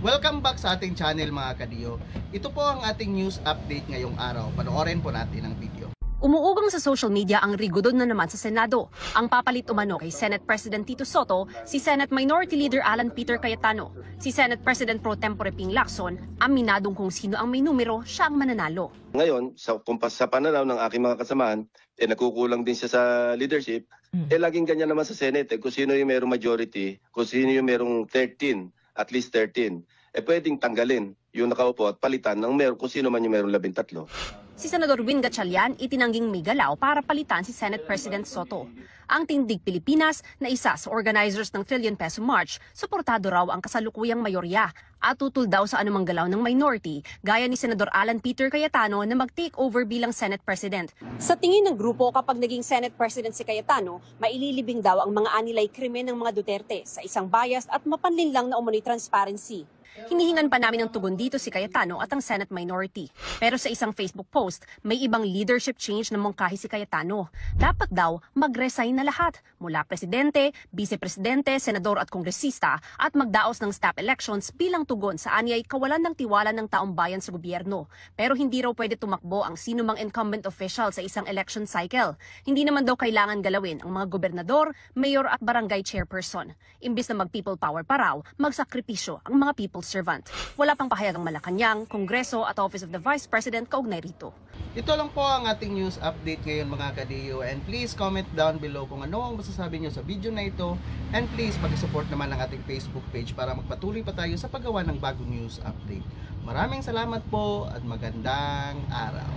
Welcome back sa ating channel mga kadiyo. Ito po ang ating news update ngayong araw. Panoorin po natin ang video. Umuugang sa social media ang rigudon na naman sa Senado. Ang papalit umano kay Senate President Tito Soto, si Senate Minority Leader Alan Peter Cayetano. Si Senate President Pro Tempore Ping Lacson, aminadong kung sino ang may numero, siya ang mananalo. Ngayon, sa pananaw ng aking mga kasamahan, nagkukulang din siya sa leadership. Laging ganyan naman sa Senate. Kung sino yung merong majority, kung sino yung merong 13, at least 13, pwedeng tanggalin yung nakaupo at palitan ng kung sino man yung merong 13. Si Senador Win Gatchalian itinangging may galaw para palitan si Senate President Soto. Ang Tindig Pilipinas na isa sa organizers ng Trillion Peso March, suportado raw ang kasalukuyang mayorya at tutol daw sa anumang galaw ng minority, gaya ni Senador Alan Peter Cayetano na mag-take over bilang Senate President. Sa tingin ng grupo, kapag naging Senate President si Cayetano, maililibing daw ang mga anilay krimen ng mga Duterte sa isang biased at mapanlinlang na umano'y transparency. Hinihingan pa namin ng tugon dito si Cayetano at ang Senate minority. Pero sa isang Facebook post, may ibang leadership change na mungkahi si Cayetano. Dapat daw mag-resign na lahat, mula presidente, vice-presidente, senador at kongresista, at magdaos ng staff elections bilang tugon sa anyay kawalan ng tiwala ng taong bayan sa gobyerno. Pero hindi raw pwede tumakbo ang sinumang incumbent official sa isang election cycle. Hindi naman daw kailangan galawin ang mga gobernador, mayor at barangay chairperson. Imbis na mag-people power pa raw, magsakripisyo ang mga people servant. Wala pang pahayag ang Malacanang, Kongreso at Office of the Vice President kaugnay rito. Ito lang po ang ating news update ngayon mga kadiyo, and please comment down below kung ano ang masasabi nyo sa video na ito, and please pag-support naman ang ating Facebook page para magpatuloy pa tayo sa paggawa ng bagong news update. Maraming salamat po at magandang araw.